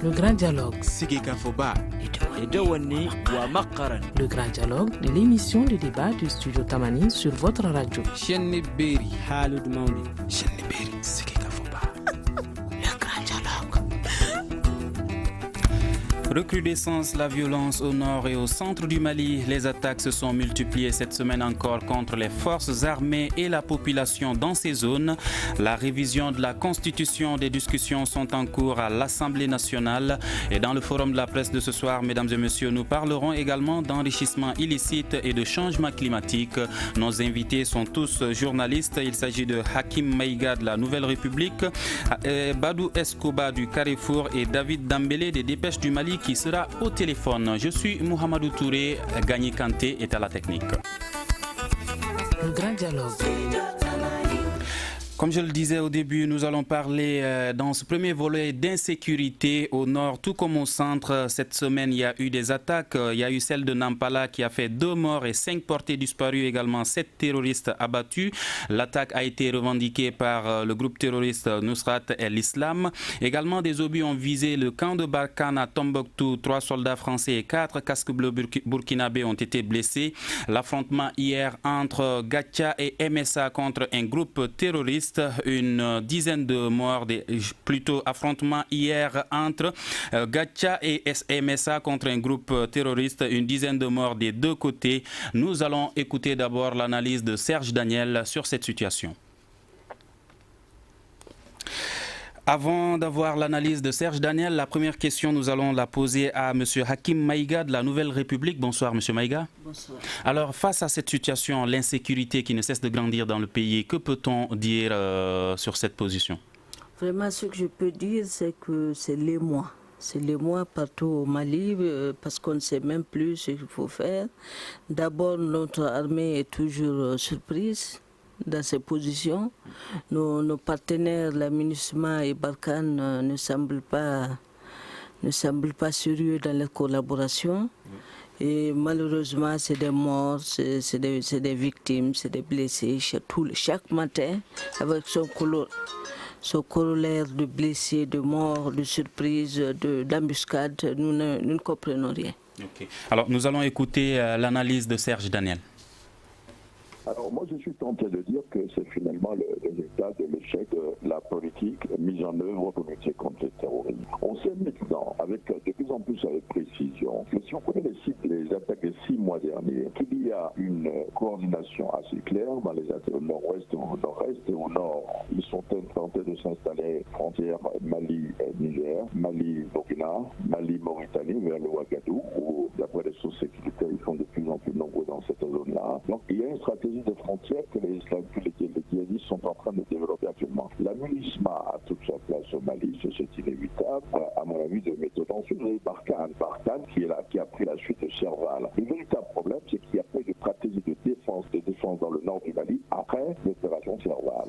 Le grand dialogue. Le grand dialogue de l'émission de débat du studio Tamani sur votre radio. Le grand dialogue. Recrudescence la violence au nord et au centre du Mali. Les attaques se sont multipliées cette semaine encore contre les forces armées et la population dans ces zones. La révision de la Constitution, des discussions sont en cours à l'Assemblée nationale. Et dans le forum de la presse de ce soir, mesdames et messieurs, nous parlerons également d'enrichissement illicite et de changement climatique. Nos invités sont tous journalistes. Il s'agit de Hakim Maïga de la Nouvelle République, Badou Escoba du Carrefour et David Dambélé des Dépêches du Mali qui sera au téléphone. Je suis Mohamedou Touré, Gagné Kanté est à la technique. Le grand dialogue. Comme je le disais au début, nous allons parler dans ce premier volet d'insécurité au nord, tout comme au centre. Cette semaine, il y a eu des attaques. Il y a eu celle de Nampala qui a fait 2 morts et 5 portés disparus, également 7 terroristes abattus. L'attaque a été revendiquée par le groupe terroriste Nusrat el-Islam. Également, des obus ont visé le camp de Barkhane à Tombouctou. 3 soldats français et 4 casques bleus burkinabés ont été blessés. L'affrontement hier entre Gacha et MSA contre un groupe terroriste. Une dizaine de morts, plutôt affrontement hier entre Gacha et MSA contre un groupe terroriste, une dizaine de morts des deux côtés. Nous allons écouter d'abord l'analyse de Serge Daniel sur cette situation. Avant d'avoir l'analyse de Serge Daniel, la première question, nous allons la poser à M. Hakim Maïga de la Nouvelle République. Bonsoir, M. Maïga. Bonsoir. Alors, face à cette situation, l'insécurité qui ne cesse de grandir dans le pays, que peut-on dire sur cette position? Vraiment, ce que je peux dire, c'est que c'est l'émoi. C'est l'émoi partout au Mali, parce qu'on ne sait même plus ce qu'il faut faire. D'abord, notre armée est toujours surprise dans ces positions. Nos partenaires, la MINUSMA et Barkhane, ne semblent pas sérieux dans leur collaboration. Et malheureusement, c'est des morts, c'est des victimes, c'est des blessés chaque matin avec son corollaire de blessés, de morts, de surprises, d'embuscades. Nous ne comprenons rien. Okay. Alors, nous allons écouter l'analyse de Serge Daniel. Alors moi je suis tenté de dire que c'est finalement le résultat de l'échec de la politique mise en œuvre pour lutter contre le terrorisme. On sait maintenant, de plus en plus avec précision, que si on connaît les attaques des 6 mois derniers, qu'il y a une coordination assez claire dans les attaques au nord-ouest, au nord-est et au nord. Ils sont tentés de s'installer frontière Mali-Niger, Mali-Burkina, Mali-Mauritanie vers le Ouagadougou, où d'après les sources sécuritaires, ils sont de plus en plus nombreux dans cette zone-là. Donc il y a une stratégie de frontières que les djihadistes sont en train de développer actuellement. La MINUSMA a toute sa place au Mali, c'est inévitable, à mon avis, de méthode. Ensuite, vous avez Barkhane qui a pris la suite de Serval. Le véritable problème, c'est qu'il n'y a pas de stratégie de défense dans le nord du Mali après l'opération Serval.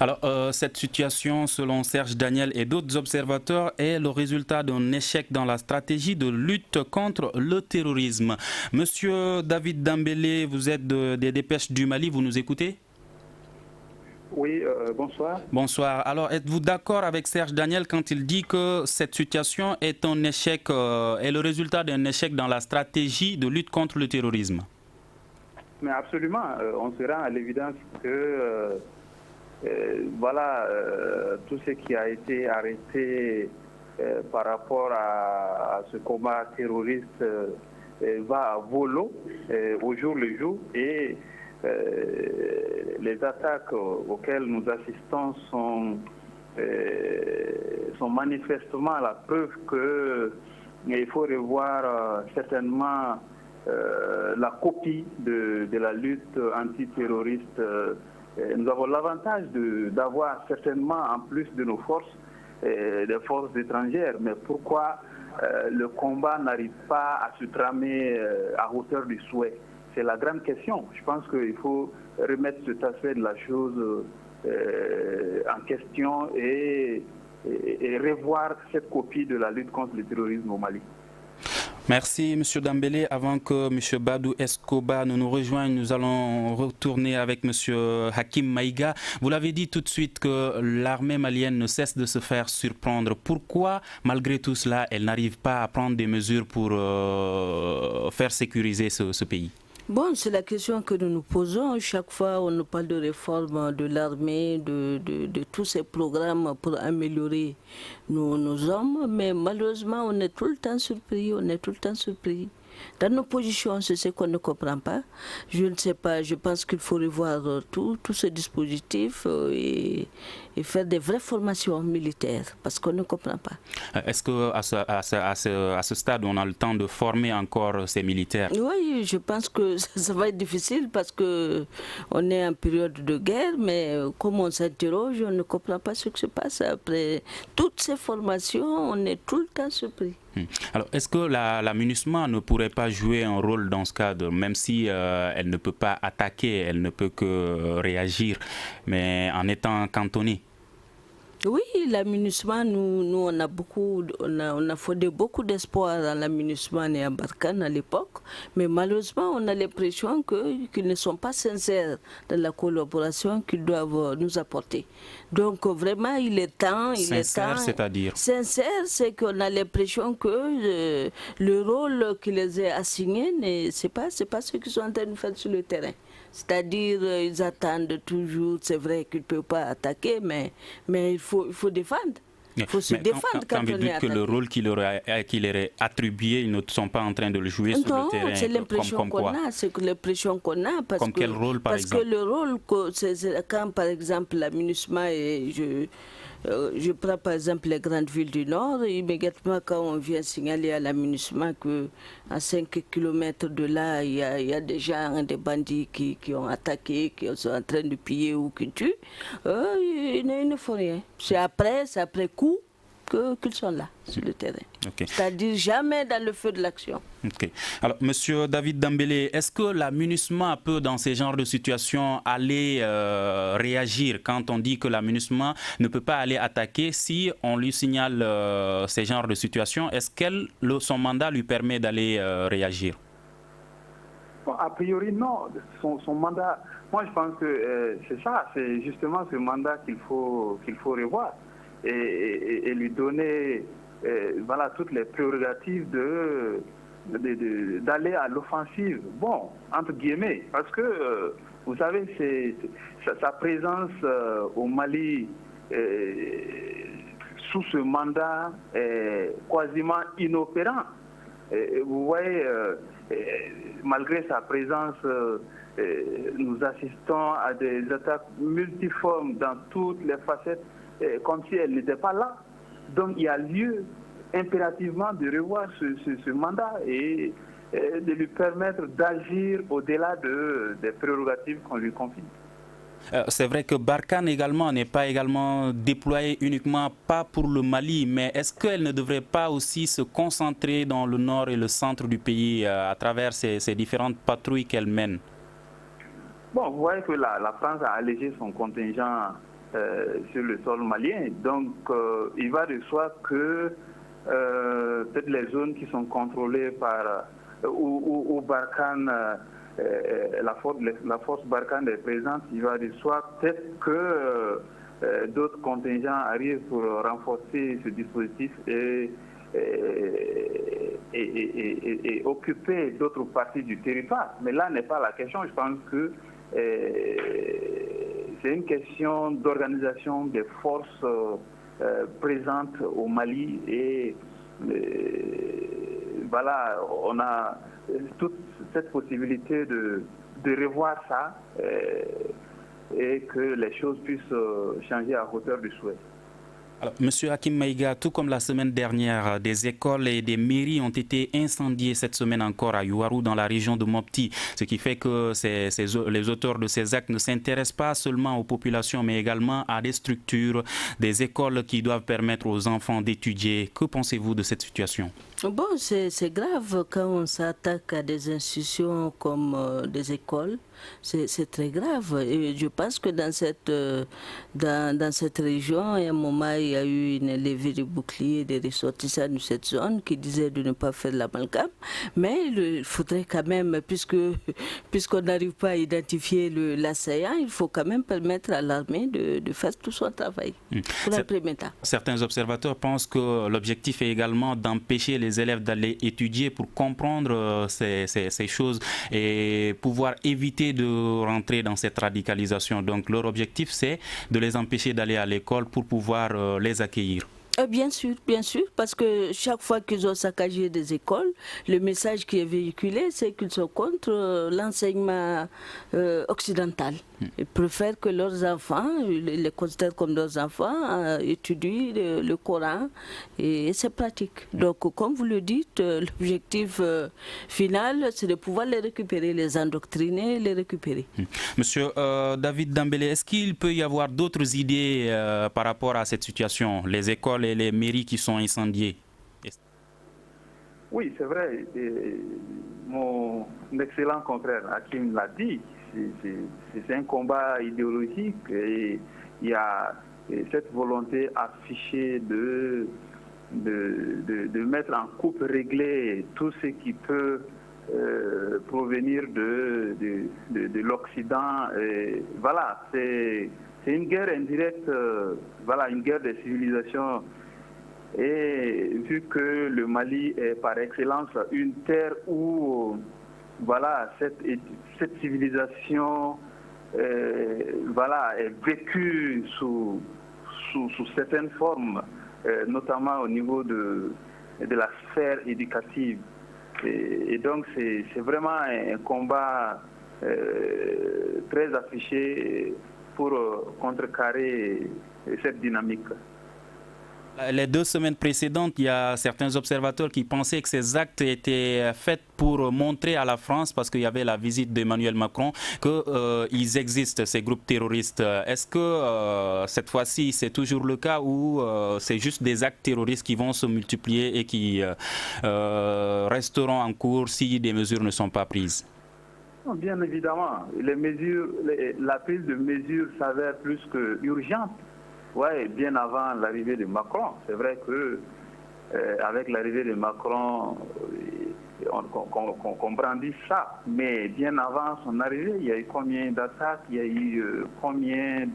Alors, cette situation, selon Serge Daniel et d'autres observateurs, est le résultat d'un échec dans la stratégie de lutte contre le terrorisme. Monsieur David Dambélé, vous êtes des Dépêches du Mali, vous nous écoutez? Oui, bonsoir. Bonsoir. Alors, êtes-vous d'accord avec Serge Daniel quand il dit que cette situation est un échec, est le résultat d'un échec dans la stratégie de lutte contre le terrorisme? Mais absolument, on se rend à l'évidence que tout ce qui a été arrêté par rapport à ce combat terroriste va à volo au jour le jour et les attaques auxquelles nous assistons sont manifestement la preuve qu'il faut revoir certainement la copie de la lutte antiterroriste. Nous avons l'avantage d'avoir certainement, en plus de nos forces, des forces étrangères. Mais pourquoi le combat n'arrive pas à se tramer à hauteur du souhait? C'est la grande question. Je pense qu'il faut remettre cet aspect de la chose en question et revoir cette copie de la lutte contre le terrorisme au Mali. Merci M. Dambélé. Avant que M. Badou Escoba nous rejoigne, nous allons retourner avec M. Hakim Maïga. Vous l'avez dit tout de suite que l'armée malienne ne cesse de se faire surprendre. Pourquoi, malgré tout cela, elle n'arrive pas à prendre des mesures pour faire sécuriser ce pays? Bon, c'est la question que nous nous posons. Chaque fois, on nous parle de réforme de l'armée, de tous ces programmes pour améliorer nos hommes. Mais malheureusement, on est tout le temps surpris. Dans nos positions, c'est ce qu'on ne comprend pas. Je ne sais pas, je pense qu'il faut revoir tous ces dispositifs et faire des vraies formations militaires, parce qu'on ne comprend pas. Est-ce qu'à ce stade, on a le temps de former encore ces militaires? Oui, je pense que ça va être difficile parce qu'on est en période de guerre, mais comme on s'interroge, on ne comprend pas ce qui se passe. Après toutes ces formations, on est tout le temps surpris. Alors, est-ce que la MINUSMA ne pourrait pas jouer un rôle dans ce cadre, même si elle ne peut pas attaquer, elle ne peut que réagir, mais en étant cantonnée? Oui, la MINUSMA, nous on a fondé beaucoup d'espoir dans la MINUSMA et à Barkhane à l'époque, mais malheureusement on a l'impression qu'ils ne sont pas sincères dans la collaboration qu'ils doivent nous apporter. Donc vraiment il est temps. Sincère, c'est-à-dire? Sincère, c'est qu'on a l'impression que le rôle qui les est assigné, c'est pas ce qu'ils sont en train de faire sur le terrain. C'est-à-dire, ils attendent toujours, c'est vrai qu'ils ne peuvent pas attaquer, mais il faut défendre. Il faut se défendre quand on est attaqué. Quand vous dites que le rôle qui leur est attribué, ils ne sont pas en train de le jouer sur le terrain. C'est l'impression qu'on a. C'est l'impression qu'on a. Comme quel rôle, par exemple? Parce que le rôle, c'est quand par exemple la MINUSMA et je prends par exemple les grandes villes du Nord, immédiatement quand on vient signaler à la MINUSMA qu'à 5 km de là, il y a déjà des bandits qui ont attaqué, qui sont en train de piller ou qui tuent, ils ne font rien. C'est après coup qu'ils sont là, sur le terrain. Okay. C'est-à-dire jamais dans le feu de l'action. Okay. Alors, Monsieur David Dambélé, est-ce que la MINUSMA peut, dans ces genres de situations, aller réagir quand on dit que la MINUSMA ne peut pas aller attaquer si on lui signale ces genres de situations? Est-ce que son mandat lui permet d'aller réagir? Bon, a priori, non. Son mandat, moi je pense que c'est ça, c'est justement ce mandat qu'il faut revoir et lui donner voilà, toutes les prérogatives d'aller à l'offensive, bon, entre guillemets, parce que, vous savez, sa présence au Mali sous ce mandat est quasiment inopérant. Vous voyez, malgré sa présence, nous assistons à des attaques multiformes dans toutes les facettes, comme si elle n'était pas là. Donc il y a lieu impérativement de revoir ce mandat et de lui permettre d'agir au-delà des prérogatives qu'on lui confie. C'est vrai que Barkhane également n'est pas également déployée uniquement pas pour le Mali, mais est-ce qu'elle ne devrait pas aussi se concentrer dans le nord et le centre du pays à travers ces différentes patrouilles qu'elle mène? Bon, vous voyez que la France a allégé son contingent sur le sol malien, donc il va de soi que peut-être les zones qui sont contrôlées par où Barkhane, la force Barkhane est présente, il va de soi peut-être que d'autres contingents arrivent pour renforcer ce dispositif et occuper d'autres parties du territoire. Mais là n'est pas la question. Je pense que c'est une question d'organisation des forces présentes au Mali et voilà, on a toute cette possibilité de revoir ça et que les choses puissent changer à hauteur du souhait. Alors, Monsieur Hakim Maïga, tout comme la semaine dernière, des écoles et des mairies ont été incendiées cette semaine encore à Yuwaru dans la région de Mopti, ce qui fait que les auteurs de ces actes ne s'intéressent pas seulement aux populations mais également à des structures, des écoles qui doivent permettre aux enfants d'étudier. Que pensez-vous de cette situation? Bon, c'est grave quand on s'attaque à des institutions comme des écoles. C'est très grave. Et je pense que dans cette région, à un moment, il y a eu une levée de boucliers des ressortissants de cette zone qui disaient de ne pas faire l'amalgame. Mais il faudrait quand même, puisqu'on n'arrive pas à identifier l'assaillant, il faut quand même permettre à l'armée de faire tout son travail pour un premier temps. Certains observateurs pensent que l'objectif est également d'empêcher les élèves d'aller étudier pour comprendre ces choses et pouvoir éviter de rentrer dans cette radicalisation. Donc leur objectif, c'est de les empêcher d'aller à l'école pour pouvoir les accueillir. Bien sûr, parce que chaque fois qu'ils ont saccagé des écoles, le message qui est véhiculé, c'est qu'ils sont contre l'enseignement occidental. Ils préfèrent que leurs enfants, ils les considèrent comme leurs enfants, étudient le Coran et c'est pratique. Donc, comme vous le dites, l'objectif final, c'est de pouvoir les récupérer, les endoctriner, les récupérer. Monsieur David Dambélé, est-ce qu'il peut y avoir d'autres idées par rapport à cette situation, les écoles et les mairies qui sont incendiées? Oui, c'est vrai. Mon excellent confrère Hakim l'a dit. C'est un combat idéologique et il y a cette volonté affichée de mettre en coupe réglée tout ce qui peut provenir de l'Occident. Voilà, c'est une guerre indirecte, voilà, une guerre des civilisations. Et vu que le Mali est par excellence une terre où voilà, cette civilisation voilà, est vécue sous certaines formes, notamment au niveau de la sphère éducative. Et donc c'est vraiment un combat très affiché pour contrecarrer cette dynamique. Les 2 semaines précédentes, il y a certains observateurs qui pensaient que ces actes étaient faits pour montrer à la France, parce qu'il y avait la visite d'Emmanuel Macron, qu'ils existent, ces groupes terroristes. Est-ce que cette fois-ci, c'est toujours le cas ou c'est juste des actes terroristes qui vont se multiplier et qui resteront en cours si des mesures ne sont pas prises? Bien évidemment, la prise de mesures s'avère plus qu'urgente. Oui, bien avant l'arrivée de Macron. C'est vrai que avec l'arrivée de Macron, on brandit ça. Mais bien avant son arrivée, il y a eu combien d'attaques, il y a eu combien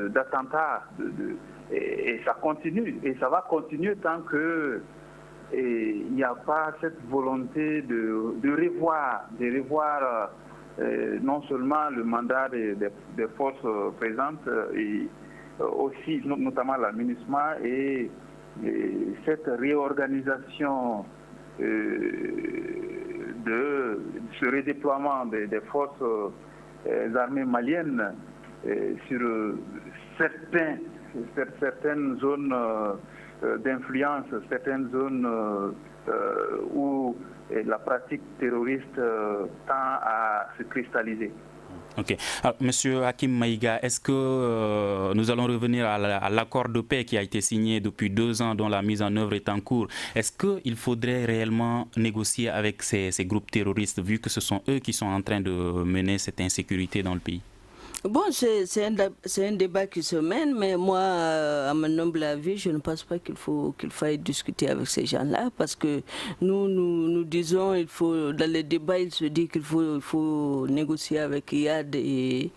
d'attentats. Et ça continue. Et ça va continuer tant que il n'y a pas cette volonté de revoir non seulement le mandat des forces présentes, et aussi notamment la MINUSMA et cette réorganisation de ce redéploiement des forces armées maliennes sur certaines zones d'influence, certaines zones où la pratique terroriste tend à se cristalliser. Ok. Alors, Monsieur Hakim Maïga, est-ce que nous allons revenir à l'accord de paix qui a été signé depuis 2 ans, dont la mise en œuvre est en cours? Est-ce qu'il faudrait réellement négocier avec ces groupes terroristes, vu que ce sont eux qui sont en train de mener cette insécurité dans le pays? Bon, c'est un débat qui se mène, mais moi, à mon humble avis, je ne pense pas qu'il faille discuter avec ces gens-là, parce que nous disons, dans les débats, il se dit qu'il faut négocier avec IAD et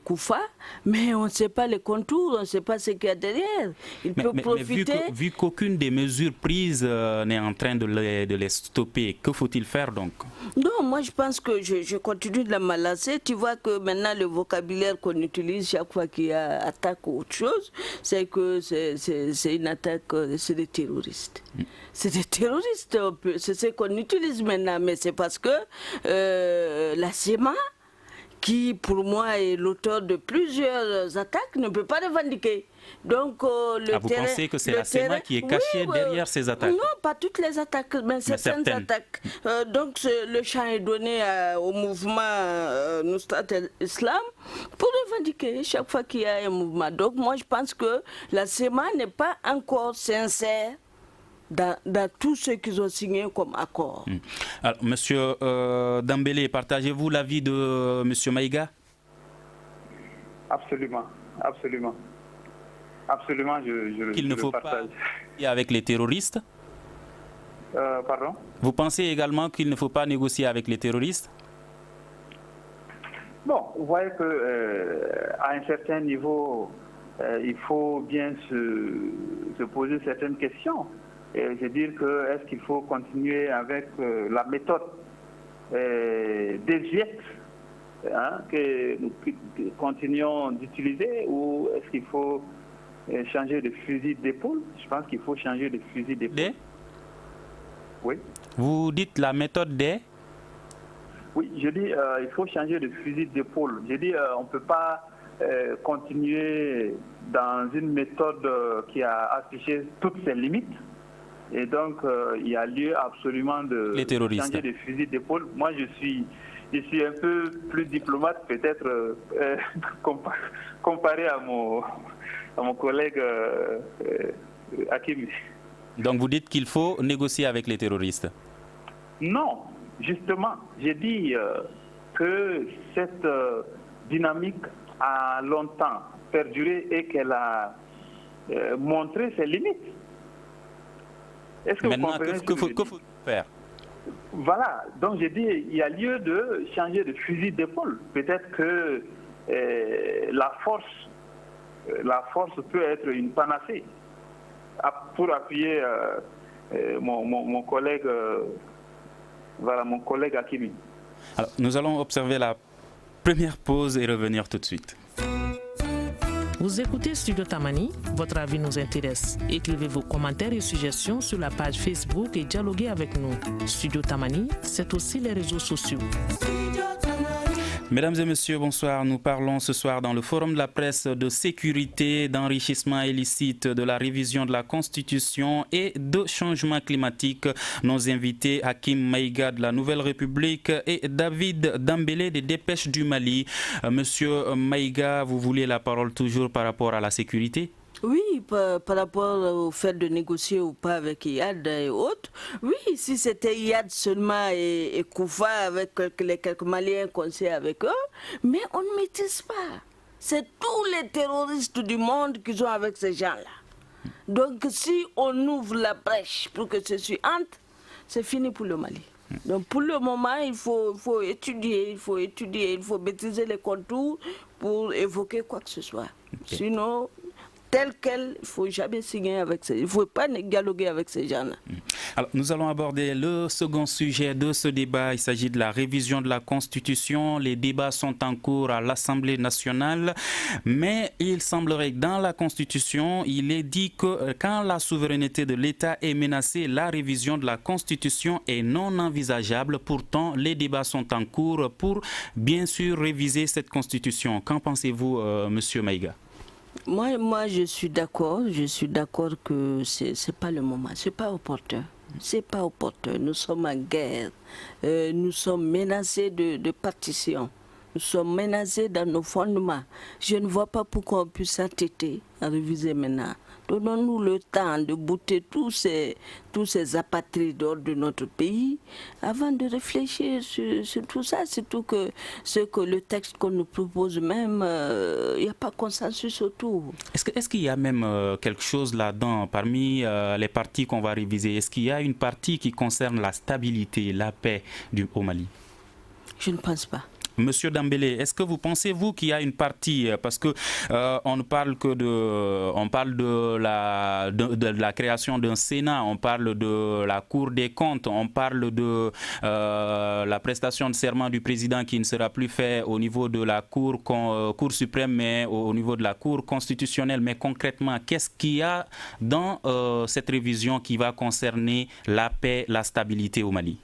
Koufa, mais on ne sait pas les contours, on ne sait pas ce qu'il y a derrière. Il peut profiter. Mais vu qu'aucune des mesures prises n'est en train de les stopper, que faut-il faire donc? Non, moi je pense que je continue de la malasser. Tu vois que maintenant le vocabulaire qu'on utilise chaque fois qu'il y a attaque ou autre chose, c'est que c'est une attaque, c'est des terroristes. C'est des terroristes, c'est ce qu'on utilise maintenant, mais c'est parce que la CEMA, qui pour moi est l'auteur de plusieurs attaques, ne peut pas revendiquer. Donc, vous pensez que c'est la CEMA qui est cachée derrière ces attaques? Non, pas toutes les attaques, mais certaines attaques. Donc, le champ est donné au mouvement Nusrat el-Islam pour revendiquer chaque fois qu'il y a un mouvement. Donc, moi, je pense que la CEMA n'est pas encore sincère dans tout ce qu'ils ont signé comme accord. Alors, Monsieur Dambélé, partagez-vous l'avis de Monsieur Maïga? Absolument, absolument. Absolument, qu'il ne faut pas négocier avec les terroristes? Pardon? Vous pensez également qu'il ne faut pas négocier avec les terroristes? Bon, vous voyez qu'à un certain niveau, il faut bien se poser certaines questions. C'est-à-dire que est-ce qu'il faut continuer avec la méthode désuète que nous continuons d'utiliser, ou est-ce qu'il faut changer de fusil d'épaule? Je pense qu'il faut changer de fusil d'épaule. Oui. Vous dites la méthode des? Oui, je dis il faut changer de fusil d'épaule. Je dis on ne peut pas continuer dans une méthode qui a affiché toutes ses limites. Et donc il y a lieu absolument de changer de fusil d'épaule. Moi je suis un peu plus diplomate peut-être comparé à mon collègue Hakim. Donc vous dites qu'il faut négocier avec les terroristes? Non, justement, j'ai dit que cette dynamique a longtemps perduré et qu'elle a montré ses limites. Est-ce que maintenant, que faut-il faire? Voilà, donc j'ai dit il y a lieu de changer de fusil d'épaule. Peut-être que la force peut être une panacée pour appuyer mon collègue, mon collègue Hakimi. Alors, nous allons observer la première pause et revenir tout de suite. Vous écoutez Studio Tamani, votre avis nous intéresse. Écrivez vos commentaires et suggestions sur la page Facebook et dialoguez avec nous. Studio Tamani, c'est aussi les réseaux sociaux. Mesdames et messieurs, bonsoir. Nous parlons ce soir dans le forum de la presse de sécurité, d'enrichissement illicite, de la révision de la Constitution et de changement climatique. Nos invités, Hakim Maïga de la Nouvelle République et David Dambélé des Dépêches du Mali. Monsieur Maïga, vous vouliez la parole toujours par rapport à la sécurité? Oui, par rapport au fait de négocier ou pas avec IAD et autres. Oui, si c'était IAD seulement et Koufa avec les quelques Maliens qu'on sait avec eux, mais on ne maîtrise pas. C'est tous les terroristes du monde qui sont avec ces gens-là. Donc si on ouvre la brèche pour que ceci entre, c'est fini pour le Mali. Donc pour le moment, il faut étudier, il faut maîtriser les contours pour évoquer quoi que ce soit. Okay. Sinon, tel quel, il ne faut jamais signer avec ces... Il ne faut pas dialoguer avec ces gens-là. Alors, nous allons aborder le second sujet de ce débat. Il s'agit de la révision de la Constitution. Les débats sont en cours à l'Assemblée nationale. Mais il semblerait que dans la Constitution, il est dit que quand la souveraineté de l'État est menacée, la révision de la Constitution est non envisageable. Pourtant, les débats sont en cours pour, bien sûr, réviser cette Constitution. Qu'en pensez-vous, Monsieur Maïga? Moi, je suis d'accord que c'est pas le moment, c'est pas opportun. C'est pas opportun. Nous sommes en guerre, nous sommes menacés de partition, nous sommes menacés dans nos fondements. Je ne vois pas pourquoi on puisse s'entêter à réviser maintenant. Donnons-nous le temps de bouter tous ces apatrides hors de notre pays avant de réfléchir sur tout ça. Surtout que le texte qu'on nous propose même, il n'y a pas consensus autour. Est-ce qu'il y a même quelque chose là-dedans parmi les parties qu'on va réviser? Est-ce qu'il y a une partie qui concerne la stabilité, la paix au Mali? Je ne pense pas. Monsieur Dambélé, est-ce que vous pensez, vous, qu'il y a une partie, parce que on parle de la création d'un Sénat, on parle de la Cour des comptes, on parle de la prestation de serment du président qui ne sera plus fait au niveau de la Cour suprême, mais au niveau de la Cour constitutionnelle. Mais concrètement, qu'est-ce qu'il y a dans cette révision qui va concerner la paix, la stabilité au Mali?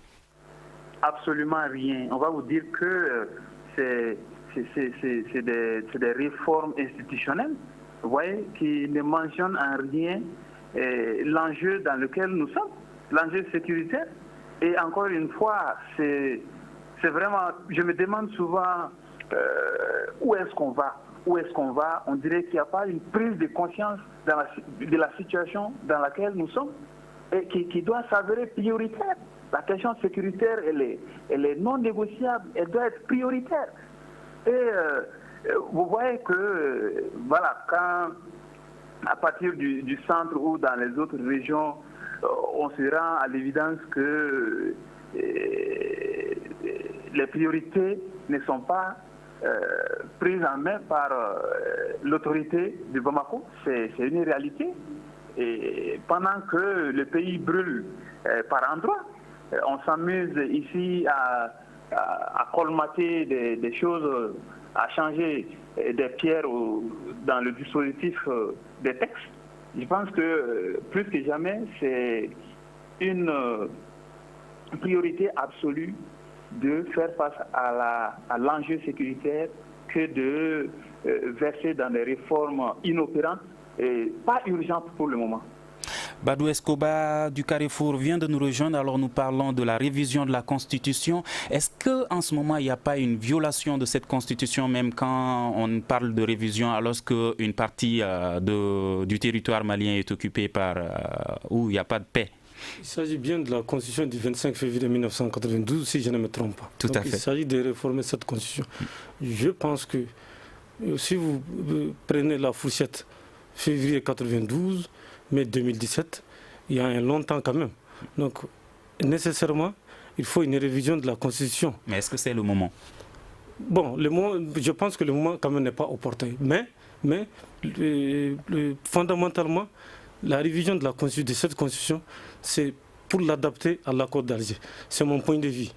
Absolument rien. On va vous dire que c'est des réformes institutionnelles, vous voyez, qui ne mentionnent en rien l'enjeu dans lequel nous sommes, l'enjeu sécuritaire. Et encore une fois, c'est vraiment, je me demande souvent où est-ce qu'on va? Où est-ce qu'on va? On dirait qu'il n'y a pas une prise de conscience de la situation dans laquelle nous sommes. et qui doit s'avérer prioritaire. La question sécuritaire, elle est non négociable, elle doit être prioritaire. Et vous voyez que, voilà, quand à partir du centre ou dans les autres régions, on se rend à l'évidence que les priorités ne sont pas prises en main par l'autorité de Bamako. C'est une réalité. Et pendant que le pays brûle par endroits, on s'amuse ici à colmater des choses, à changer des pierres dans le dispositif des textes. Je pense que plus que jamais, c'est une priorité absolue de faire face à l'enjeu sécuritaire que de verser dans des réformes inopérantes et pas urgentes pour le moment. Badou Escobar du Carrefour vient de nous rejoindre, alors nous parlons de la révision de la Constitution. Est-ce qu'en ce moment il n'y a pas une violation de cette Constitution, même quand on parle de révision, alors qu'une partie du territoire malien est occupée par où il n'y a pas de paix? Il s'agit bien de la Constitution du 25 février 1992, si je ne me trompe pas. Tout à fait. Il s'agit de réformer cette Constitution. Je pense que si vous prenez la fourchette février 92, mai 2017, il y a un long temps quand même. Donc, nécessairement, il faut une révision de la Constitution. Mais est-ce que c'est le moment? Bon, je pense que le moment quand même n'est pas opportun. Mais fondamentalement, la révision de cette Constitution, c'est pour l'adapter à l'accord d'Alger. C'est mon point de vue.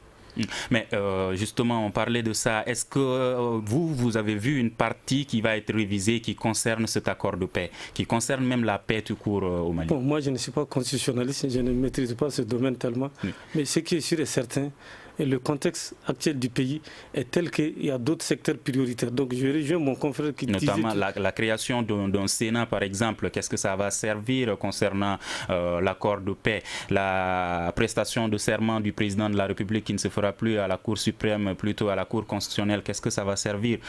Mais justement, on parlait de ça. Est-ce que vous avez vu une partie qui va être révisée qui concerne cet accord de paix, qui concerne même la paix tout court au Mali? Bon, moi, je ne suis pas constitutionnaliste, je ne maîtrise pas ce domaine tellement. Oui. Mais ce qui est sûr et certain, et le contexte actuel du pays est tel qu'il y a d'autres secteurs prioritaires. Donc je rejoins mon confrère qui disait... Notamment la création d'un Sénat, par exemple. Qu'est-ce que ça va servir concernant l'accord de paix? La prestation de serment du président de la République qui ne se fera plus à la Cour suprême, plutôt à la Cour constitutionnelle. Qu'est-ce que ça va servir?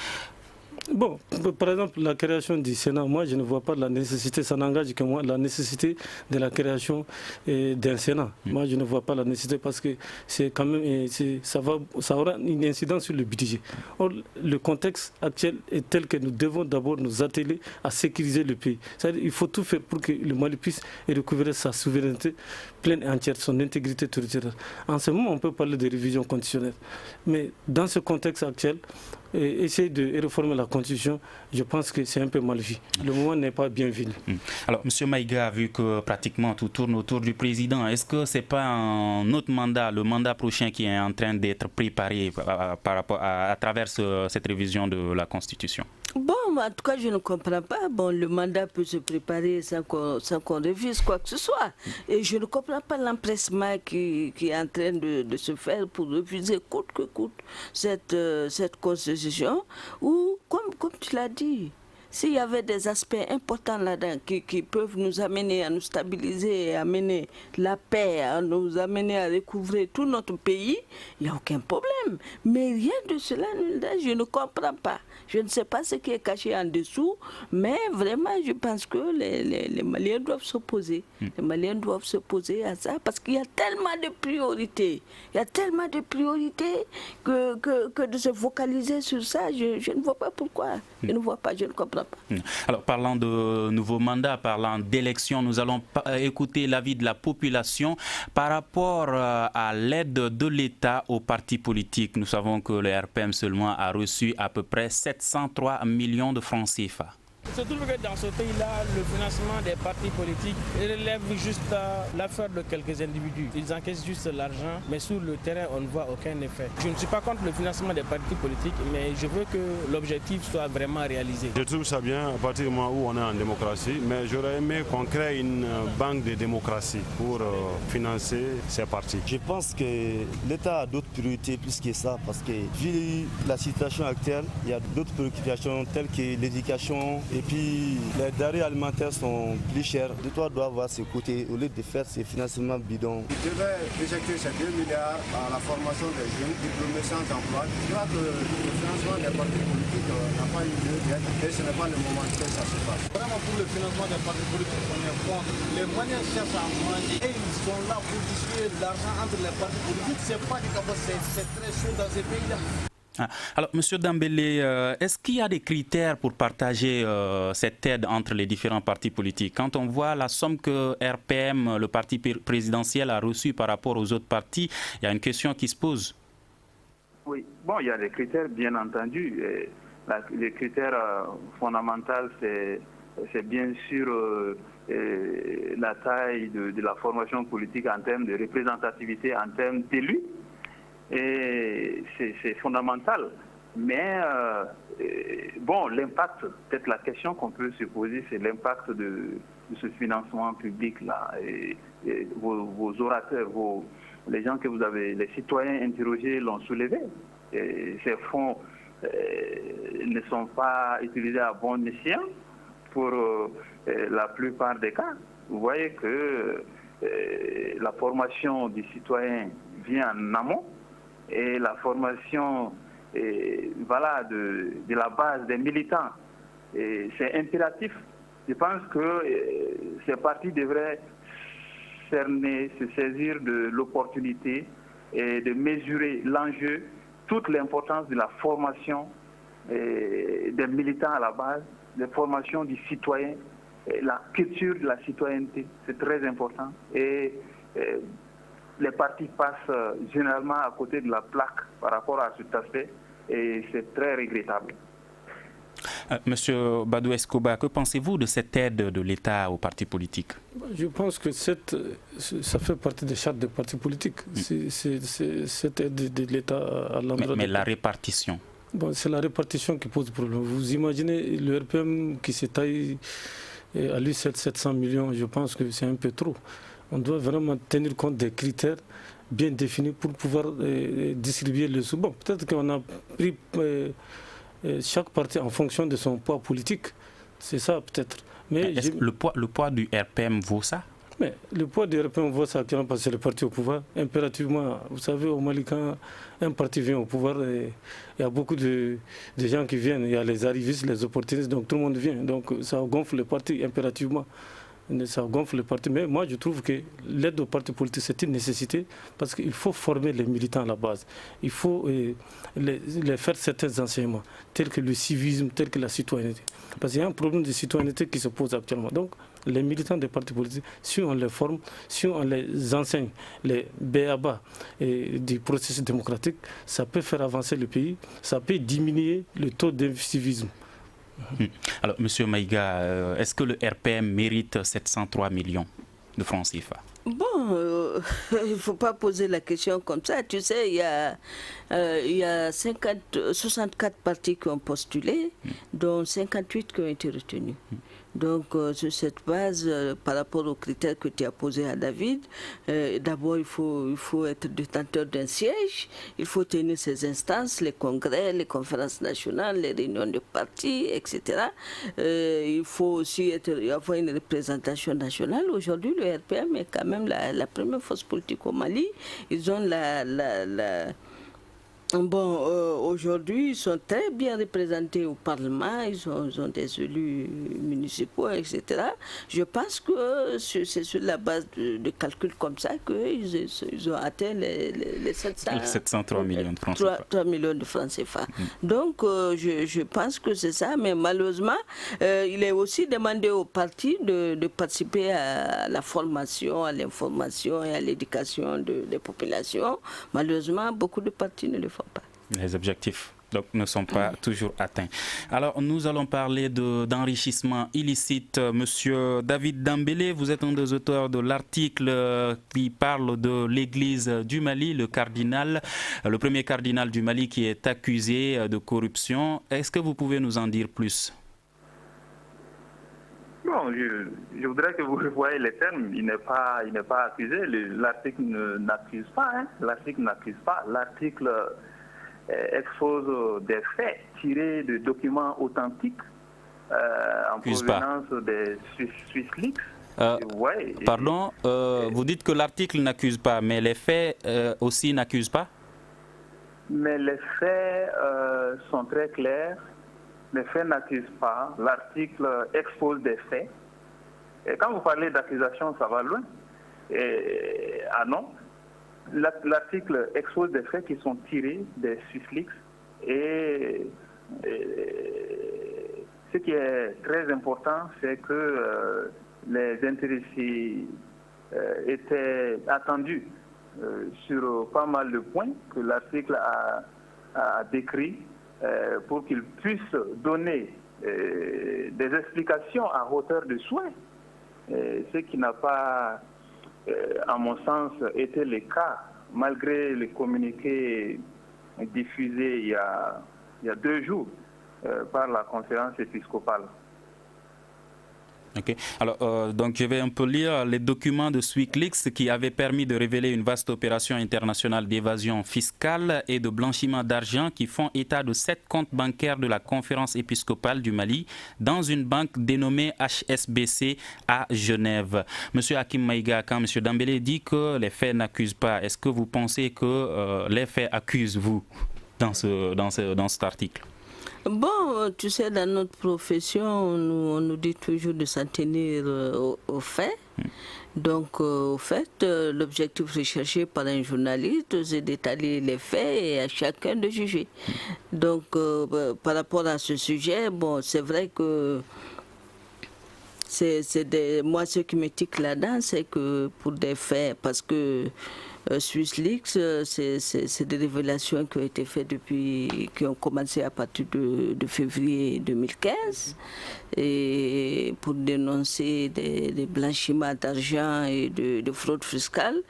Bon, par exemple, la création du Sénat, moi je ne vois pas la nécessité, ça n'engage que moi, la nécessité de la création d'un Sénat. Moi je ne vois pas la nécessité parce que c'est quand même, ça aura une incidence sur le budget. Or, le contexte actuel est tel que nous devons d'abord nous atteler à sécuriser le pays. C'est-à-dire il faut tout faire pour que le Mali puisse recouvrir sa souveraineté pleine et entière, son intégrité territoriale. En ce moment, on peut parler de révision constitutionnelle. Mais dans ce contexte actuel, essayer de réformer la Constitution, je pense que c'est un peu mal vu. Le moment n'est pas bienvenu. Alors, M. Maïga, vu que pratiquement tout tourne autour du président, est-ce que ce n'est pas un autre mandat, le mandat prochain, qui est en train d'être préparé par rapport à travers cette révision de la Constitution? Bon, en tout cas, je ne comprends pas. Bon, le mandat peut se préparer sans qu'on révise quoi que ce soit. Et je ne comprends pas l'empressement qui est en train de se faire pour refuser coûte que coûte cette Constitution. Ou, comme tu l'as dit, s'il y avait des aspects importants là-dedans qui peuvent nous amener à nous stabiliser, à amener la paix, à nous amener à recouvrer tout notre pays, il n'y a aucun problème. Mais rien de cela, je ne comprends pas. Je ne sais pas ce qui est caché en dessous, mais vraiment, je pense que les Maliens doivent s'opposer. Les Maliens doivent s'opposer à ça parce qu'il y a tellement de priorités. Il y a tellement de priorités que de se focaliser sur ça, je ne vois pas pourquoi. Je ne vois pas, je ne comprends pas. Alors, parlant de nouveaux mandats, parlant d'élections, nous allons écouter l'avis de la population par rapport à l'aide de l'État aux partis politiques. Nous savons que le RPM seulement a reçu à peu près 703 millions de francs CFA. Il se trouve que dans ce pays-là, le financement des partis politiques relève juste l'affaire de quelques individus. Ils encaissent juste l'argent, mais sur le terrain, on ne voit aucun effet. Je ne suis pas contre le financement des partis politiques, mais je veux que l'objectif soit vraiment réalisé. Je trouve ça bien à partir du moment où on est en démocratie, mais j'aurais aimé qu'on crée une banque de démocratie pour financer ces partis. Je pense que l'État a d'autres priorités plus que ça, parce que vu la situation actuelle, il y a d'autres préoccupations telles que l'éducation, Et puis les denrées alimentaires sont plus chères. L'État doit avoir ses côtés au lieu de faire ses financements bidons. Il devait injecter ces 2 milliards dans la formation des jeunes diplômés sans emploi. Je crois que le financement des partis politiques n'a pas eu lieu d'être et ce n'est pas le moment que ça se passe. Vraiment pour le financement des partis politiques, on est contre. Les moyens cherchent à manger et ils sont là pour distribuer de l'argent entre les partis politiques. C'est pas du tout, c'est très chaud dans ces pays-là. Alors, Monsieur Dambélé, est-ce qu'il y a des critères pour partager cette aide entre les différents partis politiques? Quand on voit la somme que RPM, le parti présidentiel, a reçue par rapport aux autres partis, il y a une question qui se pose. Oui, bon, il y a des critères, bien entendu. Les critères fondamentaux, c'est bien sûr la taille de la formation politique en termes de représentativité, en termes d'élus. Et c'est fondamental. Mais bon, l'impact, peut-être la question qu'on peut se poser, c'est l'impact de ce financement public-là. Et vos orateurs, les gens que vous avez, les citoyens interrogés l'ont soulevé. Et ces fonds ne sont pas utilisés à bon escient pour la plupart des cas. Vous voyez que la formation du citoyen vient en amont. Et la formation voilà, de la base des militants, c'est impératif. Je pense que ces partis devraient cerner, se saisir de l'opportunité et de mesurer l'enjeu, toute l'importance de la formation des militants à la base, de la formation du citoyen, la culture de la citoyenneté, c'est très important. Et les partis passent généralement à côté de la plaque par rapport à cet aspect et c'est très regrettable. Monsieur Badou Escoba, que pensez-vous de cette aide de l'État aux partis politiques? Je pense que ça fait partie des chartes des partis politiques. Cette aide de l'État à l'endroit. Mais la répartition? Bon, c'est la répartition qui pose problème. Vous imaginez le RPM qui se taille à lui 700 millions, je pense que c'est un peu trop. On doit vraiment tenir compte des critères bien définis pour pouvoir distribuer le sous. Bon, peut-être qu'on a pris chaque parti en fonction de son poids politique. C'est ça peut-être. Mais est-ce que le poids du RPM vaut ça? Mais le poids du RPM vaut ça parce que c'est le parti au pouvoir. Impérativement, vous savez, au Mali, quand un parti vient au pouvoir, il y a beaucoup de gens qui viennent. Il y a les arrivistes, les opportunistes, donc tout le monde vient. Donc ça gonfle le parti impérativement. Ça gonfle le parti. Mais moi, je trouve que l'aide aux partis politiques, c'est une nécessité parce qu'il faut former les militants à la base. Il faut les faire certains enseignements, tels que le civisme, tels que la citoyenneté. Parce qu'il y a un problème de citoyenneté qui se pose actuellement. Donc, les militants des partis politiques, si on les forme, si on les enseigne, les b.a.-ba du processus démocratique, ça peut faire avancer le pays, ça peut diminuer le taux d'incivisme. Alors, Monsieur Maïga, est-ce que le RPM mérite 703 millions de francs CFA? Bon, il ne faut pas poser la question comme ça. Tu sais, il y a 64 partis qui ont postulé, dont 58 qui ont été retenus. Donc, sur cette base, par rapport aux critères que tu as posés à David, d'abord, il faut être détenteur d'un siège, il faut tenir ces instances, les congrès, les conférences nationales, les réunions de partis, etc. Il faut aussi avoir une représentation nationale. Aujourd'hui, le RPM est quand même la première force politique au Mali. Ils ont Bon, aujourd'hui, ils sont très bien représentés au Parlement, ils ont des élus municipaux, etc. Je pense que c'est sur la base de calculs comme ça qu'ils ont atteint les 703 millions de francs CFA. 3 millions de francs CFA. Donc, je pense que c'est ça, mais malheureusement, il est aussi demandé aux partis de participer à la formation, à l'information et à l'éducation des populations. Malheureusement, beaucoup de partis ne le font pas. Les objectifs donc, ne sont pas toujours atteints. Alors, nous allons parler d'enrichissement illicite. Monsieur David Dambélé, vous êtes un des auteurs de l'article qui parle de l'église du Mali, le premier cardinal du Mali qui est accusé de corruption. Est-ce que vous pouvez nous en dire plus? Bon, je voudrais que vous revoyiez les termes. Il n'est pas accusé. L'article n'accuse pas. Hein. L'article n'accuse pas. L'article expose des faits tirés de documents authentiques en provenance des SwissLeaks. Pardon, vous dites que l'article n'accuse pas, mais les faits aussi n'accusent pas? Mais les faits sont très clairs. Les faits n'accusent pas. L'article expose des faits. Et quand vous parlez d'accusation, ça va loin. Ah non. L'article expose des faits qui sont tirés des SwissLeaks. Et ce qui est très important, c'est que les intéressés étaient attendus sur pas mal de points que l'article a décrits pour qu'ils puissent donner des explications à hauteur de souhait, ce qui n'a pas, à mon sens, été le cas, malgré les communiqués diffusés il y a 2 jours par la conférence épiscopale. Okay. Alors, donc je vais un peu lire les documents de SwissLeaks qui avaient permis de révéler une vaste opération internationale d'évasion fiscale et de blanchiment d'argent qui font état de 7 comptes bancaires de la conférence épiscopale du Mali dans une banque dénommée HSBC à Genève. Monsieur Hakim Maïga, quand M. Dambélé dit que les faits n'accusent pas, est-ce que vous pensez que les faits accusent, vous, dans cet article? Bon, tu sais, dans notre profession, on nous dit toujours de s'en tenir aux faits. Donc, au fait, l'objectif recherché par un journaliste, c'est d'étaler les faits et à chacun de juger. Donc, par rapport à ce sujet, bon, c'est vrai que moi, ce qui me tique là-dedans, c'est que pour des faits, parce que SwissLeaks, c'est des révélations qui ont été faites qui ont commencé à partir de février 2015, et pour dénoncer des blanchiments d'argent et de fraude fiscale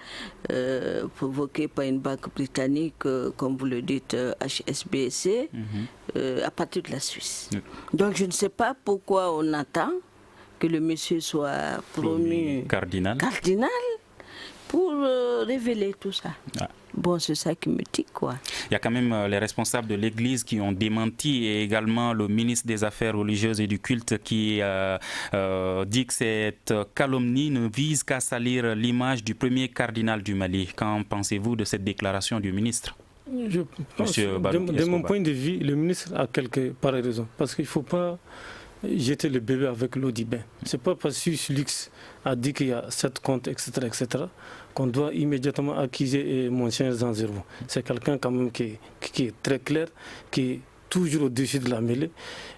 provoqués par une banque britannique, comme vous le dites, HSBC, à partir de la Suisse. Donc je ne sais pas pourquoi on attend que le monsieur soit promu cardinal pour révéler tout ça. Bon, c'est ça qui me tique, quoi. Il y a quand même les responsables de l'Église qui ont démenti, et également le ministre des Affaires religieuses et du culte qui dit que cette calomnie ne vise qu'à salir l'image du premier cardinal du Mali. Qu'en pensez-vous de cette déclaration du ministre? Je pense, de mon point de vue, le ministre a quelque part raison. Parce qu'il ne faut pas jeter le bébé avec l'eau du bain. Ce n'est pas parce que SwissLeaks a dit qu'il y a 7 comptes, etc., qu'on doit immédiatement accuser mon chien Zanzervo. C'est quelqu'un quand même qui est très clair, qui est toujours au-dessus de la mêlée.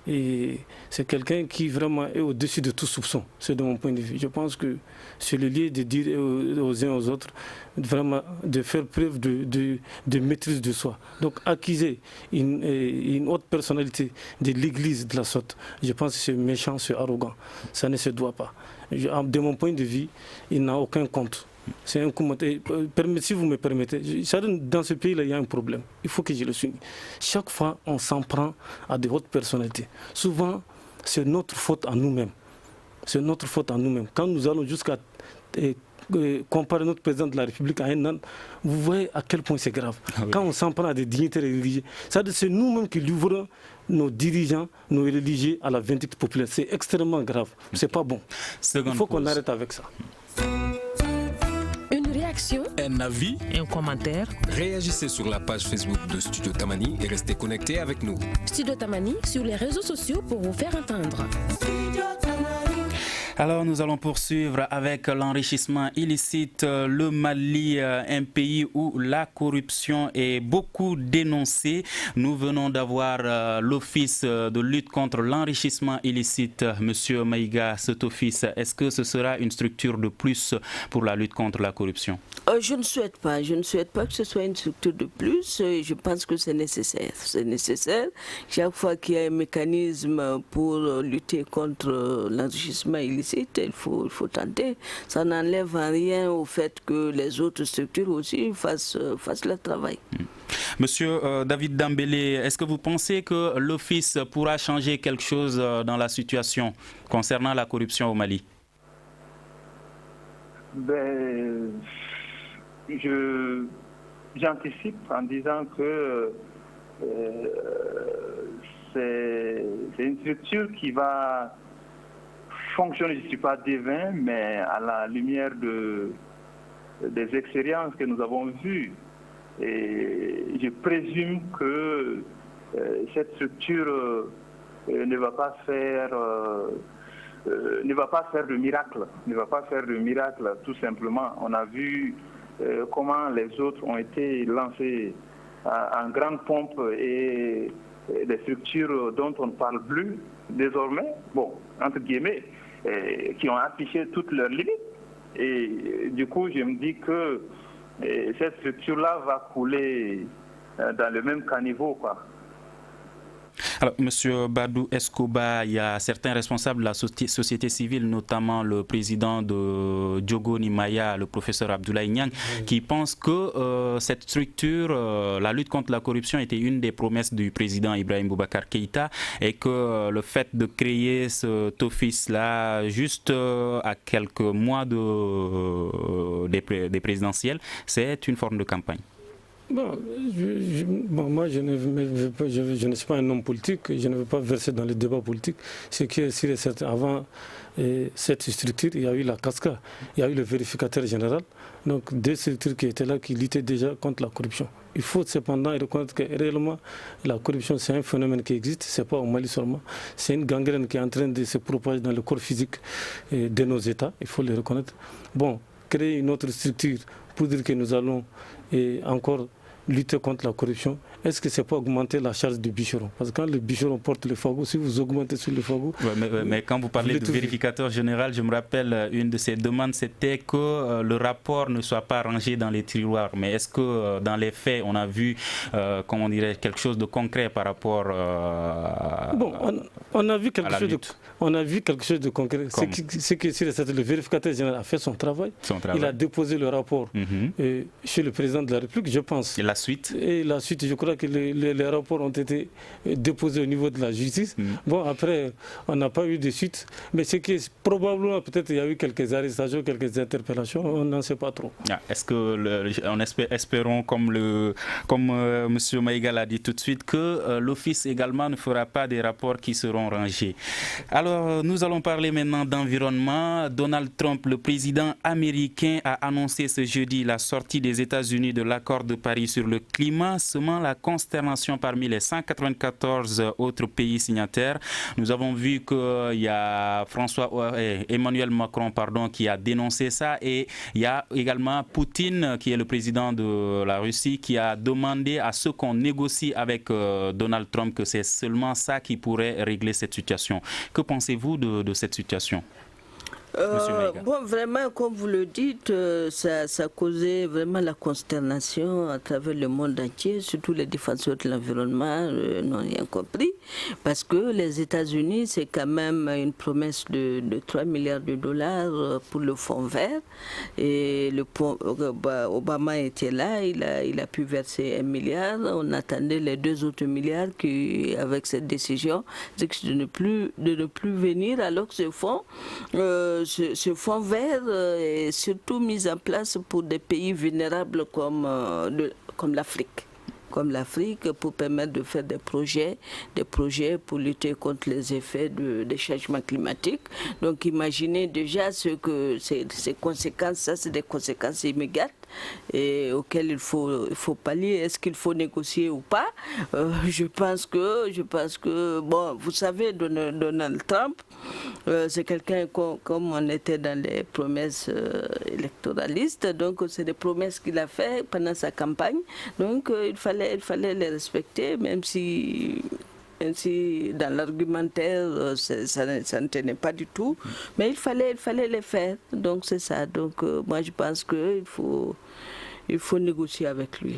Et c'est quelqu'un qui vraiment est au-dessus de tout soupçon. C'est de mon point de vue. Je pense que c'est le lieu de dire aux uns aux autres vraiment de faire preuve de maîtrise de soi. Donc accuser une haute personnalité de l'Église de la sorte, je pense que c'est méchant, c'est arrogant. Ça ne se doit pas. De mon point de vue, il n'a aucun compte. C'est un commentaire. Si vous me permettez, dans ce pays-là, il y a un problème. Il faut que je le souligne. Chaque fois, on s'en prend à de hautes personnalités. Souvent, c'est notre faute à nous-mêmes. C'est notre faute à nous-mêmes. Quand nous allons jusqu'à comparer notre président de la République à un âne, vous voyez à quel point c'est grave. Quand on s'en prend à des dignitaires religieux, c'est nous-mêmes qui livrons nos dirigeants, nos religieux à la vindicte populaire. C'est extrêmement grave. C'est pas bon. Il faut qu'on arrête avec ça. Un avis, un commentaire. Réagissez sur la page Facebook de Studio Tamani et restez connectés avec nous. Studio Tamani sur les réseaux sociaux pour vous faire entendre. Alors nous allons poursuivre avec l'enrichissement illicite. Le Mali, un pays où la corruption est beaucoup dénoncée. Nous venons d'avoir l'Office de lutte contre l'enrichissement illicite. Monsieur Maïga, cet office, est-ce que ce sera une structure de plus pour la lutte contre la corruption? Je ne souhaite pas. Je ne souhaite pas que ce soit une structure de plus. Je pense que c'est nécessaire. C'est nécessaire. Chaque fois qu'il y a un mécanisme pour lutter contre l'enrichissement illicite, il faut tenter. Ça n'enlève rien au fait que les autres structures aussi fassent leur travail. Monsieur David Dambélé, est-ce que vous pensez que l'Office pourra changer quelque chose dans la situation concernant la corruption au Mali? J'anticipe en disant que c'est une structure qui va fonctionner, je ne suis pas divin, mais à la lumière des expériences que nous avons vues. Et je présume que cette structure ne va pas faire de miracle, tout simplement. On a vu comment les autres ont été lancés en grande pompe et des structures dont on ne parle plus désormais, bon, entre guillemets, qui ont affiché toutes leurs limites. Et du coup, je me dis que cette structure-là va couler dans le même caniveau, quoi. Alors, Monsieur Badou Escoba, il y a certains responsables de la société civile, notamment le président de Diogo Nimaya, le professeur Abdoulaye Niang, qui pensent que cette structure, la lutte contre la corruption, était une des promesses du président Ibrahim Boubacar Keïta et que le fait de créer cet office-là, juste à quelques mois des présidentielles, c'est une forme de campagne. Bon, moi, je ne suis pas un homme politique, je ne veux pas verser dans les débats politiques. Ce qui est sûr et certain, avant cette structure, il y a eu la CASCA, il y a eu le vérificateur général, donc deux structures qui étaient là, qui luttaient déjà contre la corruption. Il faut cependant reconnaître que réellement, la corruption, c'est un phénomène qui existe, ce n'est pas au Mali seulement, c'est une gangrène qui est en train de se propager dans le corps physique de nos États, il faut le reconnaître. Bon, créer une autre structure pour dire que nous allons encore lutter contre la corruption, est-ce que c'est pas augmenter la charge du bûcheron? Parce que quand le bûcheron porte le fagot, si vous augmentez sur le fagot... mais quand vous parlez de vérificateur général, je me rappelle, une de ces demandes, c'était que le rapport ne soit pas rangé dans les tiroirs. Mais est-ce que dans les faits, on a vu, comment dirais, quelque chose de concret par rapport bon, on a vu quelque chose de... On a vu quelque chose de concret. Ce qui est sûr, c'est que le vérificateur général a fait son travail. Il a déposé le rapport chez le président de la République, je pense. Et la suite? Et la suite, je crois que les rapports ont été déposés au niveau de la justice. Bon, après, on n'a pas eu de suite. Mais ce qui est probablement, peut-être, il y a eu quelques arrestations, quelques interpellations, on n'en sait pas trop. Est-ce que, espérons, comme M. Maïga l'a dit tout de suite, que l'Office également ne fera pas des rapports qui seront rangés. Alors, nous allons parler maintenant d'environnement. Donald Trump, le président américain, a annoncé ce jeudi la sortie des États-Unis de l'accord de Paris sur le climat, semant la consternation parmi les 194 autres pays signataires. Nous avons vu qu'il y a Emmanuel Macron qui a dénoncé ça, et il y a également Poutine, qui est le président de la Russie, qui a demandé à ceux qu'on négocie avec Donald Trump que c'est seulement ça qui pourrait régler cette situation. Que pensez-vous de cette situation? Bon, vraiment, comme vous le dites, ça a causé vraiment la consternation à travers le monde entier, surtout les défenseurs de l'environnement n'ont rien compris, parce que les États-Unis, c'est quand même une promesse de 3 milliards de dollars pour le fonds vert, et Obama était là, il a pu verser 1 milliard, on attendait les 2 autres milliards qui, avec cette décision, de ne plus venir, alors que ce fonds vert est surtout mis en place pour des pays vulnérables comme l'Afrique. Pour permettre de faire des projets pour lutter contre les effets des changements climatiques. Donc imaginez déjà ces conséquences, ça c'est des conséquences immédiates et auxquelles il faut pallier. Est-ce qu'il faut négocier ou pas? Je pense que bon, vous savez, Donald Trump, c'est quelqu'un comme on était dans les promesses électoralistes, donc c'est des promesses qu'il a fait pendant sa campagne, donc il fallait les respecter, même si dans l'argumentaire ça ne tenait pas du tout, mais il fallait les faire, donc c'est ça. Donc moi je pense qu'il faut négocier avec lui.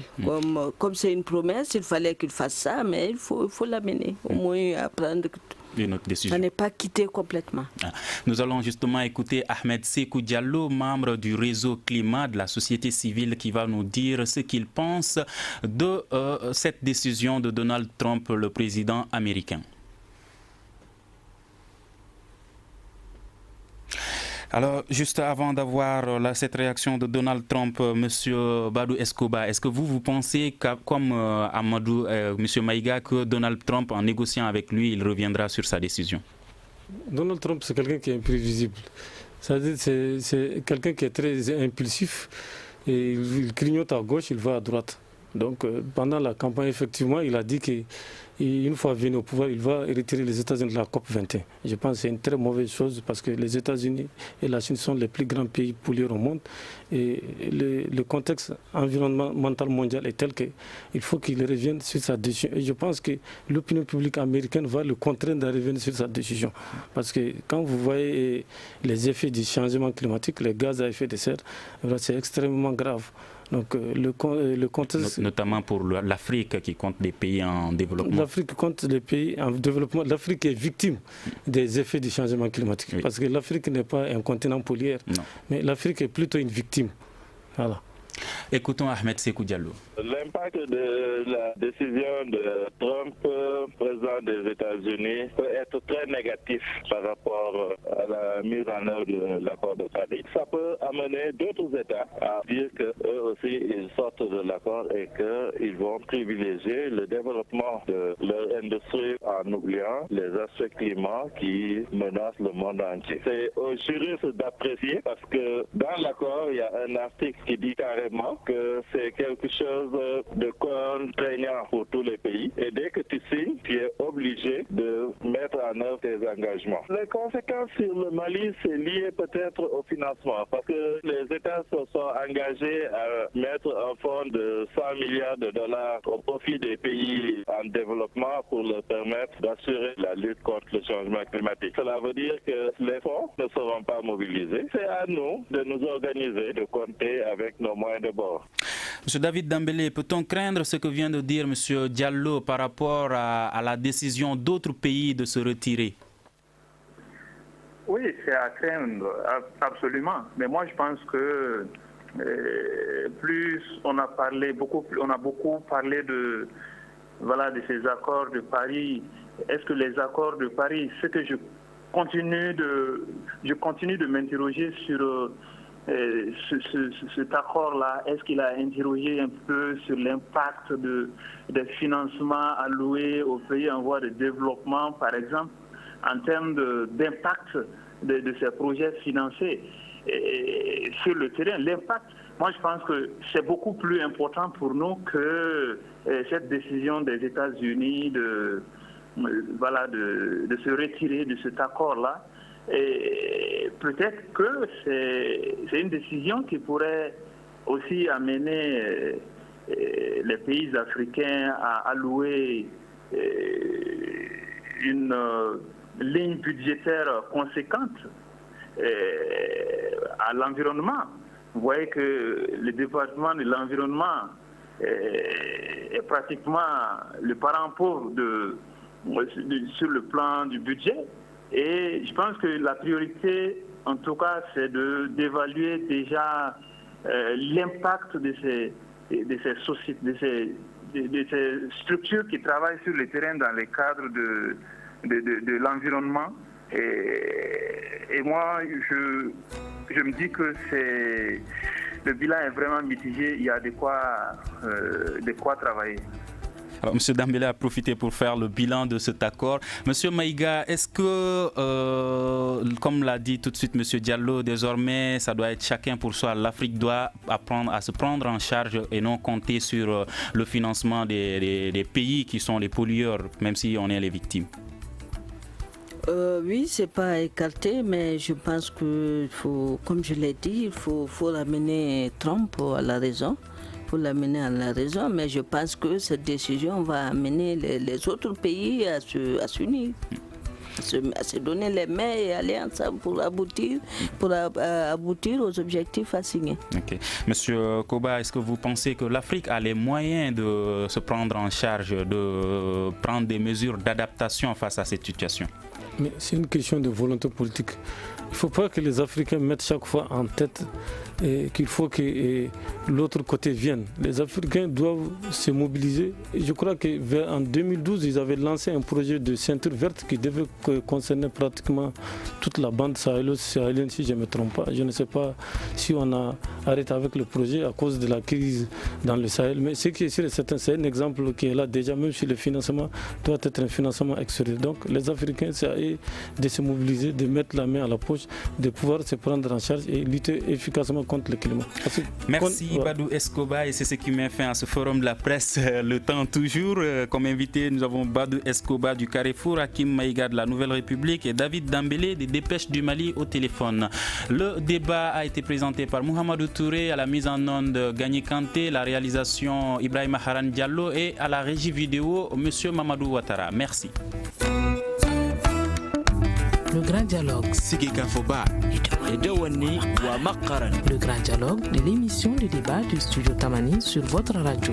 Comme c'est une promesse, il fallait qu'il fasse ça, mais il faut l'amener, au moins apprendre notre décision. Ça n'est pas quitté complètement. Nous allons justement écouter Ahmed Sékou Diallo, membre du réseau climat de la société civile, qui va nous dire ce qu'il pense de cette décision de Donald Trump, le président américain. Alors, juste avant d'avoir cette réaction de Donald Trump, M. Badou Escobar, est-ce que vous pensez, comme Amadou, M. Maïga, que Donald Trump, en négociant avec lui, il reviendra sur sa décision? Donald Trump, c'est quelqu'un qui est imprévisible. C'est-à-dire, c'est quelqu'un qui est très impulsif. Et il clignote à gauche, il va à droite. Donc, pendant la campagne, effectivement, il a dit qu'une fois venu au pouvoir, il va retirer les États-Unis de la COP 21. Je pense que c'est une très mauvaise chose parce que les États-Unis et la Chine sont les plus grands pays pollueurs au monde. Et le contexte environnemental mondial est tel qu'il faut qu'il revienne sur sa décision. Et je pense que l'opinion publique américaine va le contraindre à revenir sur sa décision. Parce que quand vous voyez les effets du changement climatique, les gaz à effet de serre, c'est extrêmement grave. Donc, le contexte... Notamment pour l'Afrique qui compte des pays en développement. L'Afrique compte les pays en développement. L'Afrique est victime des effets du changement climatique. Oui. Parce que l'Afrique n'est pas un continent pollueur. Mais l'Afrique est plutôt une victime. Voilà. Écoutons Ahmed Sékou Diallo. L'impact de la décision de Trump, président des États-Unis, peut être très négatif par rapport à la mise en œuvre de l'accord de Paris. Ça peut amener d'autres États à dire qu'eux aussi ils sortent de l'accord et qu'ils vont privilégier le développement de leur industrie en oubliant les aspects climat qui menacent le monde entier. C'est aux juristes d'apprécier parce que dans l'accord, il y a un article qui dit carrément que c'est quelque chose de contraignant pour tous les pays. Et dès que tu signes, tu es obligé de mettre en œuvre tes engagements. Les conséquences sur le Mali, c'est lié peut-être au financement parce que les États se sont engagés à mettre un fonds de 100 milliards de dollars au profit des pays en développement pour leur permettre d'assurer la lutte contre le changement climatique. Cela veut dire que les fonds ne seront pas mobilisés. C'est à nous de nous organiser, de compter avec nos moyens de bord. Monsieur David Dambélé, peut-on craindre ce que vient de dire Monsieur Diallo par rapport à la décision d'autres pays de se retirer? Oui, c'est à craindre, absolument. Mais moi, je pense que plus on a beaucoup parlé de ces accords de Paris. Est-ce que les accords de Paris, ce que je continue de m'interroger sur cet accord-là, est-ce qu'il a interrogé un peu sur l'impact des financements alloués aux pays en voie de développement, par exemple, en termes d'impact de ces projets financés et sur le terrain? L'impact, moi je pense que c'est beaucoup plus important pour nous que cette décision des États-Unis de se retirer de cet accord-là. Et peut-être que c'est une décision qui pourrait aussi amener les pays africains à allouer une ligne budgétaire conséquente à l'environnement. Vous voyez que le département de l'environnement est pratiquement le parent pauvre sur le plan du budget. Et je pense que la priorité, en tout cas, c'est d'évaluer déjà l'impact de ces structures qui travaillent sur le terrain dans le cadre de l'environnement. Et moi, je me dis que le bilan est vraiment mitigé, il y a de quoi travailler. Alors, M. Dambélé a profité pour faire le bilan de cet accord. M. Maïga, est-ce que, comme l'a dit tout de suite M. Diallo, désormais, ça doit être chacun pour soi. L'Afrique doit apprendre à se prendre en charge et non compter sur le financement des pays qui sont les pollueurs, même si on est les victimes? Oui, c'est pas écarté, mais je pense qu'il faut, comme je l'ai dit, il faut ramener Trump à la raison. L'amener à la raison, mais je pense que cette décision va amener les autres pays à s'unir, à se donner les mains et aller ensemble pour aboutir aux objectifs assignés. Okay. Monsieur Koba, est-ce que vous pensez que l'Afrique a les moyens de se prendre en charge, de prendre des mesures d'adaptation face à cette situation? Mais c'est une question de volonté politique. Il ne faut pas que les Africains mettent chaque fois en tête qu'il faut que l'autre côté vienne. Les Africains doivent se mobiliser. Et je crois qu'en 2012, ils avaient lancé un projet de ceinture verte qui devait concerner pratiquement toute la bande sahélienne, si je ne me trompe pas. Je ne sais pas si on a arrêté avec le projet à cause de la crise dans le Sahel. Mais ce qui est sûr et certain, c'est un exemple qui est là déjà, même si le financement doit être un financement extérieur. Donc les Africains, c'est à eux de se mobiliser, de mettre la main à la poche, de pouvoir se prendre en charge et lutter efficacement contre le climat. Merci Badou Escoba, et c'est ce qui met fin à ce forum de la presse. Le temps toujours. Comme invité, nous avons Badou Escoba du Carrefour, Hakim Maïga de la Nouvelle République et David Dambélé des Dépêches du Mali au téléphone. Le débat a été présenté par Mohamedou Touré, à la mise en onde Gagné Kanté, la réalisation Ibrahima Haran Diallo et à la régie vidéo Monsieur Mamadou Ouattara. Merci. Le grand dialogue. Le grand dialogue de l'émission de débat du studio Tamani sur votre radio.